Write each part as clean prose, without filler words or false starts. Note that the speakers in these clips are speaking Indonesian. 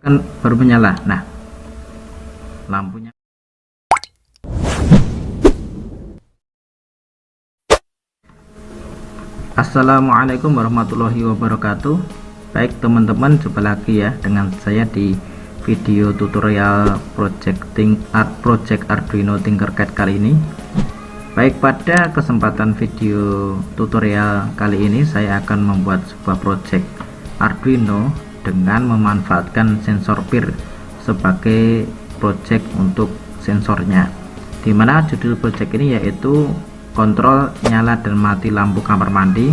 kan baru menyala. Nah, lampunya. Assalamualaikum warahmatullahi wabarakatuh. Baik teman-teman, jumpa lagi ya dengan saya di video tutorial project Arduino Tinkercad kali ini. Baik, pada kesempatan video tutorial kali ini saya akan membuat sebuah project Arduino dengan memanfaatkan sensor PIR sebagai project untuk sensornya, dimana judul project ini yaitu kontrol nyala dan mati lampu kamar mandi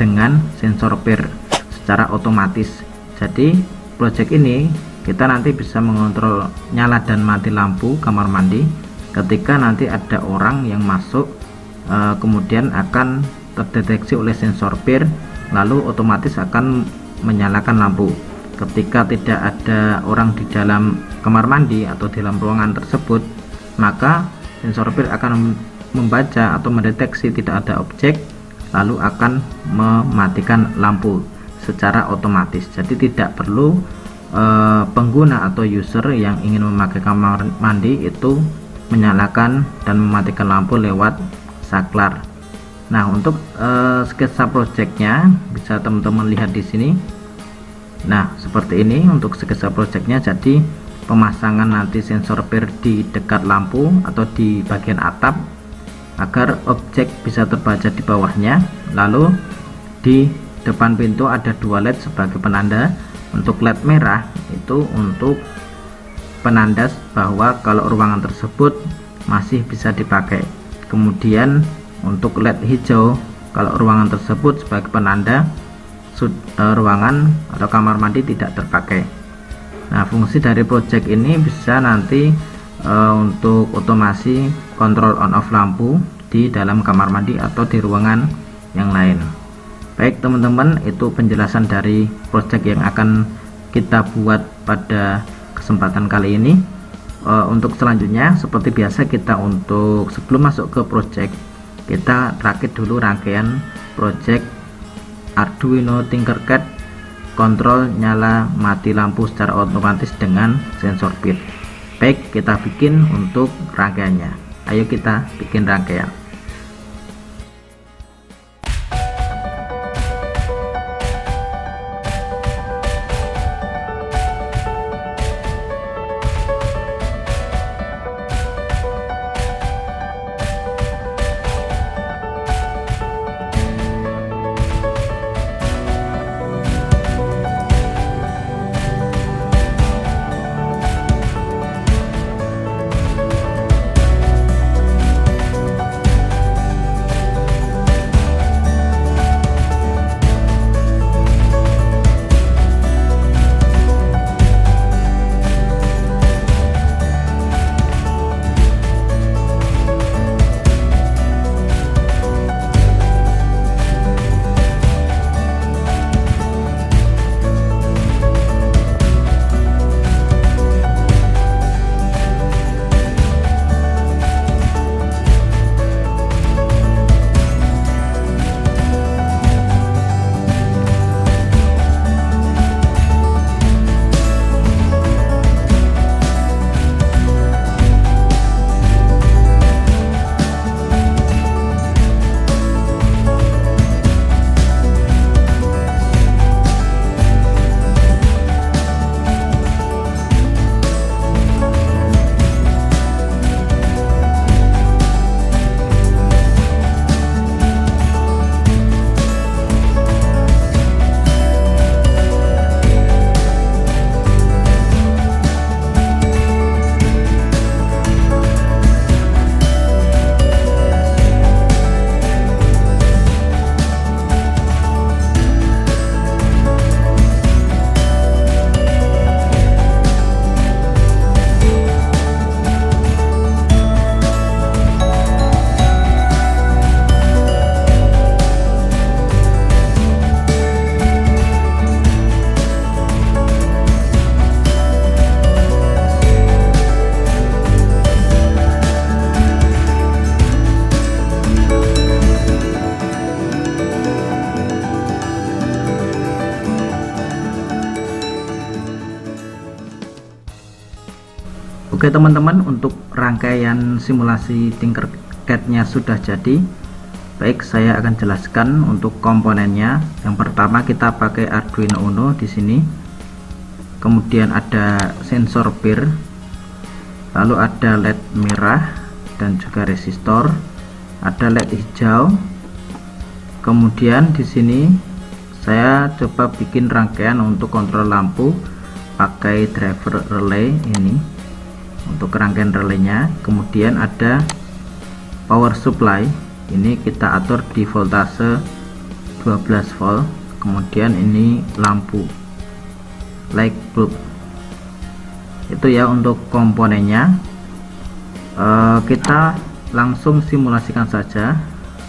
dengan sensor PIR secara otomatis. Jadi project ini kita nanti bisa mengontrol nyala dan mati lampu kamar mandi ketika nanti ada orang yang masuk, kemudian akan terdeteksi oleh sensor PIR, lalu otomatis akan menyalakan lampu. Ketika tidak ada orang di dalam kamar mandi atau di dalam ruangan tersebut, maka sensor PIR akan membaca atau mendeteksi tidak ada objek, lalu akan mematikan lampu secara otomatis. Jadi tidak perlu pengguna atau user yang ingin memakai kamar mandi itu menyalakan dan mematikan lampu lewat saklar. Nah, untuk sketsa projectnya bisa teman-teman lihat di sini. Nah, seperti ini untuk sketsa projectnya. Jadi pemasangan nanti sensor PIR di dekat lampu atau di bagian atap agar objek bisa terbaca di bawahnya. Lalu di depan pintu ada dua LED sebagai penanda. Untuk LED merah itu untuk penanda bahwa kalau ruangan tersebut masih bisa dipakai. Kemudian untuk LED hijau kalau ruangan tersebut sebagai penanda ruangan atau kamar mandi tidak terpakai. Nah, fungsi dari project ini bisa nanti untuk otomasi kontrol on off lampu di dalam kamar mandi atau di ruangan yang lain. Baik teman-teman, itu penjelasan dari project yang akan kita buat pada kesempatan kali ini. Untuk selanjutnya seperti biasa, kita untuk sebelum masuk ke project, kita rakit dulu rangkaian project Arduino Tinkercad kontrol nyala mati lampu secara otomatis dengan sensor PIR. Baik, kita bikin untuk rangkaiannya. Ayo kita bikin rangkaian. Oke teman-teman, untuk rangkaian simulasi Tinkercad-nya sudah jadi. Baik, saya akan jelaskan untuk komponennya. Yang pertama kita pakai Arduino Uno di sini. Kemudian ada sensor bir, lalu ada LED merah dan juga resistor, ada LED hijau. Kemudian di sini saya coba bikin rangkaian untuk kontrol lampu pakai driver relay ini untuk rangkaian relaynya. Kemudian ada power supply, ini kita atur di voltase 12 volt. Kemudian ini lampu light bulb. Itu ya untuk komponennya. Kita langsung simulasikan saja.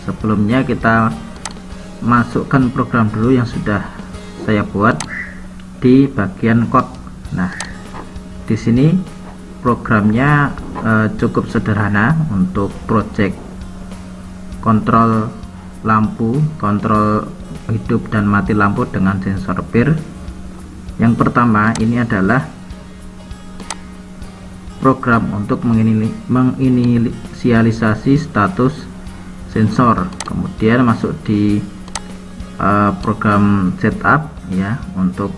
Sebelumnya kita masukkan program dulu yang sudah saya buat di bagian code. Nah, di sini programnya cukup sederhana untuk project kontrol lampu, kontrol hidup dan mati lampu dengan sensor bir. Yang pertama ini adalah program untuk menginisialisasi status sensor. Kemudian masuk di program setup ya untuk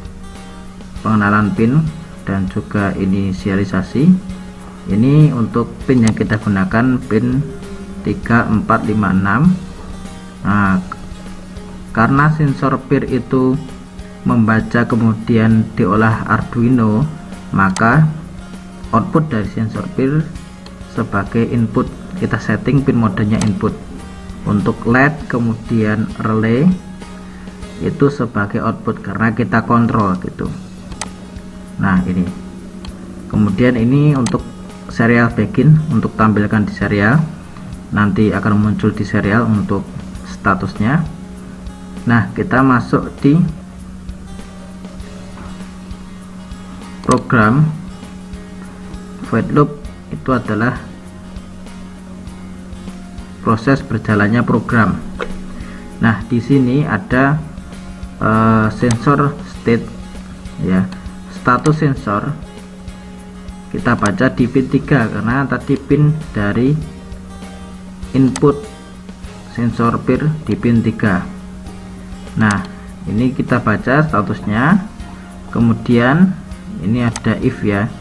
pengenalan pin dan juga inisialisasi. Ini untuk pin yang kita gunakan pin 3456. Nah, karena sensor bir itu membaca kemudian diolah Arduino, maka output dari sensor bir sebagai input. Kita setting pin modenya input. Untuk LED kemudian relay itu sebagai output karena kita kontrol gitu. Nah, ini kemudian ini untuk serial begin, untuk tampilkan di serial, nanti akan muncul di serial untuk statusnya. Nah, kita masuk di program void loop. Itu adalah proses berjalannya program. Nah, di sini ada sensor state ya, status sensor. Kita baca di pin 3 karena tadi pin dari input sensor bir di pin 3. Nah, ini kita baca statusnya. Kemudian ini ada if ya,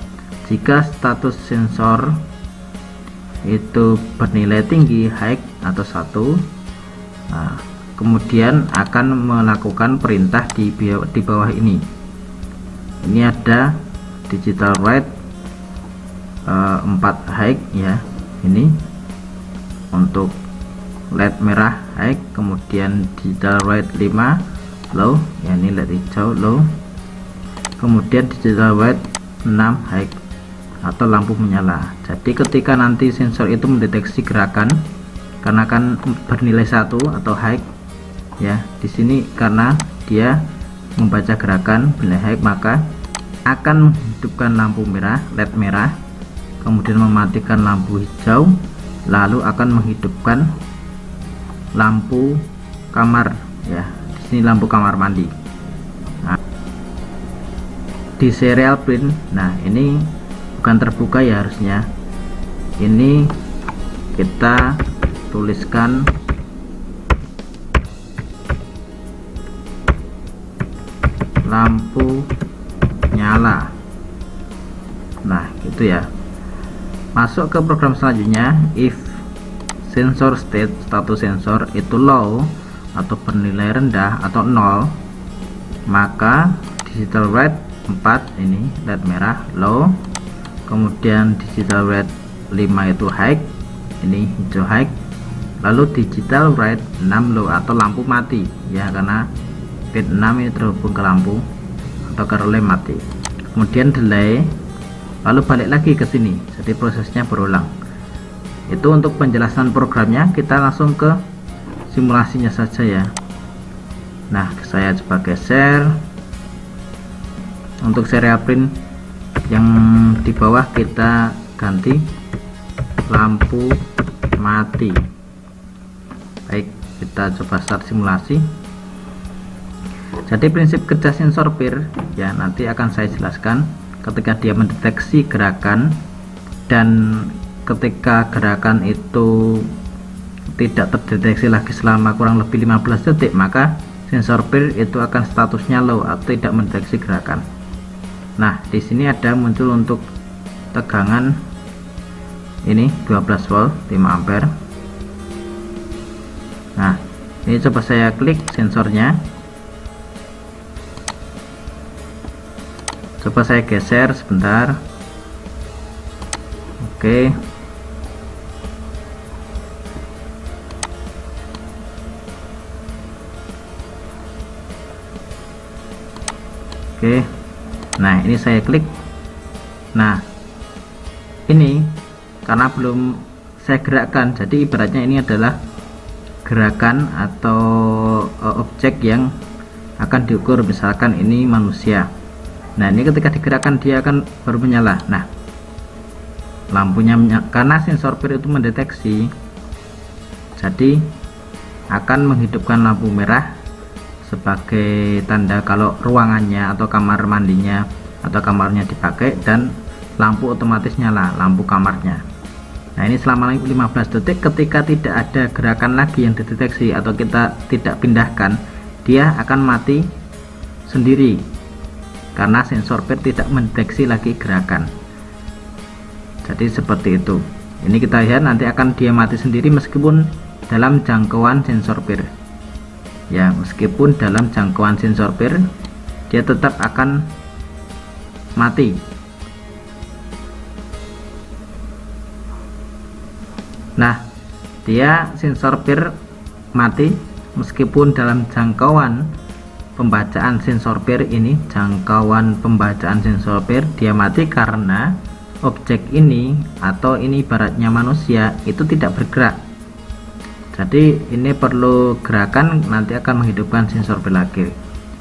jika status sensor itu bernilai tinggi high atau 1, nah, kemudian akan melakukan perintah di bawah ini. Ini ada digital write 4 high ya, ini untuk LED merah high. Kemudian digital write 5 low ya, ini LED hijau low. Kemudian digital write 6 high atau lampu menyala. Jadi ketika nanti sensor itu mendeteksi gerakan, karena kan bernilai 1 atau high ya, di sini karena dia membaca gerakan bernilai high, maka akan menghidupkan lampu merah LED merah, kemudian mematikan lampu hijau, lalu akan menghidupkan lampu kamar ya, di sini lampu kamar mandi. Nah, di serial pin, nah ini bukan terbuka ya, harusnya ini kita tuliskan lampu nyala. Nah, gitu ya. Masuk ke program selanjutnya, if sensor state, status sensor itu low atau bernilai rendah atau 0, maka digital write 4 ini LED merah low. Kemudian digital write 5 itu high, ini hijau high. Lalu digital write 6 low atau lampu mati ya, karena pin 6 ini terhubung ke lampu atau ke relay mati. Kemudian delay, lalu balik lagi ke sini, jadi prosesnya berulang. Itu untuk penjelasan programnya. Kita langsung ke simulasinya saja ya. Nah, saya coba geser. Untuk serial print yang di bawah kita ganti lampu mati. Baik, kita coba start simulasi. Jadi prinsip kerja sensor bir ya nanti akan saya jelaskan. Ketika dia mendeteksi gerakan dan ketika gerakan itu tidak terdeteksi lagi selama kurang lebih 15 detik, maka sensor PIR itu akan statusnya low atau tidak mendeteksi gerakan. Nah, di sini ada muncul untuk tegangan ini 12 volt 5 ampere. Nah, ini coba saya klik sensornya, coba saya geser sebentar. Oke, nah ini saya klik. Nah, ini karena belum saya gerakkan, jadi ibaratnya ini adalah gerakan atau objek yang akan diukur, misalkan ini manusia. Nah, ini ketika digerakkan dia akan baru menyala. Nah, lampunya karena sensor PIR itu mendeteksi, jadi akan menghidupkan lampu merah sebagai tanda kalau ruangannya atau kamar mandinya atau kamarnya dipakai, dan lampu otomatis nyala, lampu kamarnya. Nah, ini selama 15 detik. Ketika tidak ada gerakan lagi yang dideteksi atau kita tidak pindahkan, dia akan mati sendiri karena sensor PIR tidak mendeteksi lagi gerakan. Jadi seperti itu. Ini kita lihat nanti akan dia mati sendiri meskipun dalam jangkauan sensor PIR. Ya, meskipun dalam jangkauan sensor PIR dia tetap akan mati. Nah, dia sensor PIR mati meskipun dalam jangkauan pembacaan sensor PIR ini, jangkauan pembacaan sensor PIR dia mati karena objek ini atau ini ibaratnya manusia itu tidak bergerak. Jadi ini perlu gerakan, nanti akan menghidupkan sensor PIR lagi.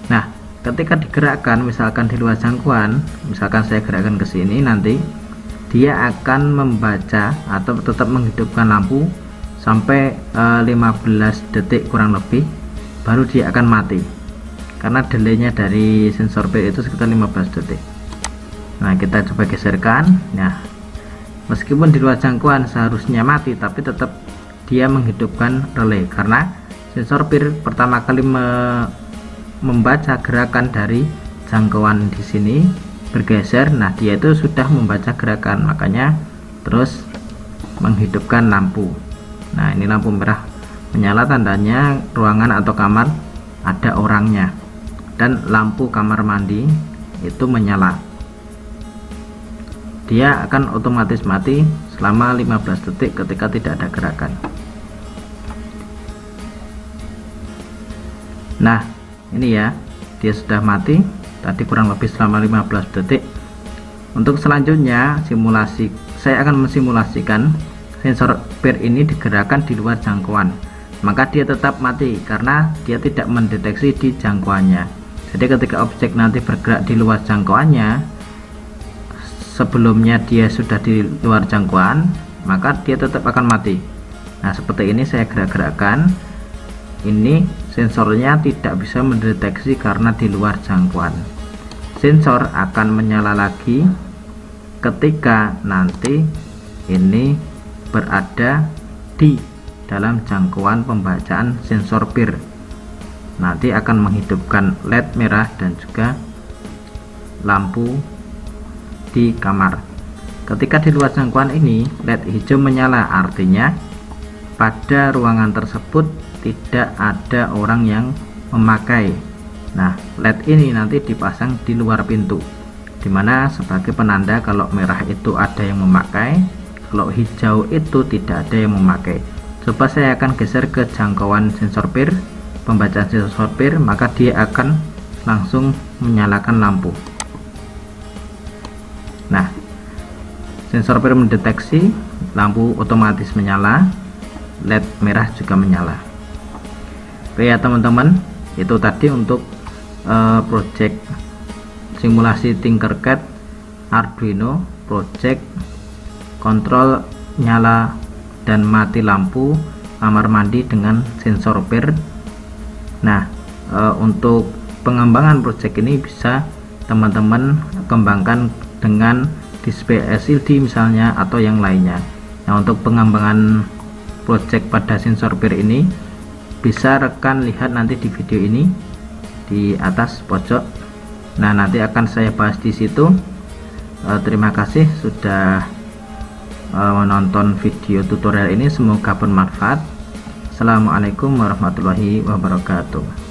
Nah, ketika digerakkan misalkan di luar jangkauan, misalkan saya gerakkan ke sini, nanti dia akan membaca atau tetap menghidupkan lampu sampai 15 detik kurang lebih, baru dia akan mati karena delaynya dari sensor PIR itu sekitar 15 detik. Nah, kita coba geserkan. Nah, meskipun di luar jangkauan seharusnya mati, tapi tetap dia menghidupkan relay karena sensor PIR pertama kali membaca gerakan dari jangkauan di sini bergeser. Nah, dia itu sudah membaca gerakan, makanya terus menghidupkan lampu. Nah, ini lampu merah menyala, tandanya ruangan atau kamar ada orangnya, dan lampu kamar mandi itu menyala. Dia akan otomatis mati selama 15 detik ketika tidak ada gerakan. Nah, ini ya, dia sudah mati tadi kurang lebih selama 15 detik. Untuk selanjutnya simulasi, saya akan mensimulasikan sensor PIR ini digerakkan di luar jangkauan, maka dia tetap mati karena dia tidak mendeteksi di jangkauannya. Jadi ketika objek nanti bergerak di luar jangkauannya, sebelumnya dia sudah di luar jangkauan, maka dia tetap akan mati. Nah, seperti ini saya gerak-gerakkan, ini sensornya tidak bisa mendeteksi karena di luar jangkauan. Sensor akan menyala lagi ketika nanti ini berada di dalam jangkauan pembacaan sensor PIR. Nanti akan menghidupkan LED merah dan juga lampu di kamar. Ketika di luar jangkauan ini LED hijau menyala, artinya pada ruangan tersebut tidak ada orang yang memakai. Nah, LED ini nanti dipasang di luar pintu, dimana sebagai penanda kalau merah itu ada yang memakai, kalau hijau itu tidak ada yang memakai. Coba saya akan geser ke jangkauan sensor PIR, pembacaan sensor PIR, maka dia akan langsung menyalakan lampu. Nah, sensor PIR mendeteksi, lampu otomatis menyala, LED merah juga menyala. Oke ya teman-teman, itu tadi untuk project simulasi Tinkercad Arduino project kontrol nyala dan mati lampu kamar mandi dengan sensor PIR. Nah, untuk pengembangan project ini bisa teman-teman kembangkan dengan display LCD misalnya, atau yang lainnya. Nah, untuk pengembangan project pada sensor PIR ini bisa rekan lihat nanti di video ini di atas pojok. Nah, nanti akan saya bahas di situ. Terima kasih sudah menonton video tutorial ini, semoga bermanfaat. Assalamualaikum warahmatullahi wabarakatuh.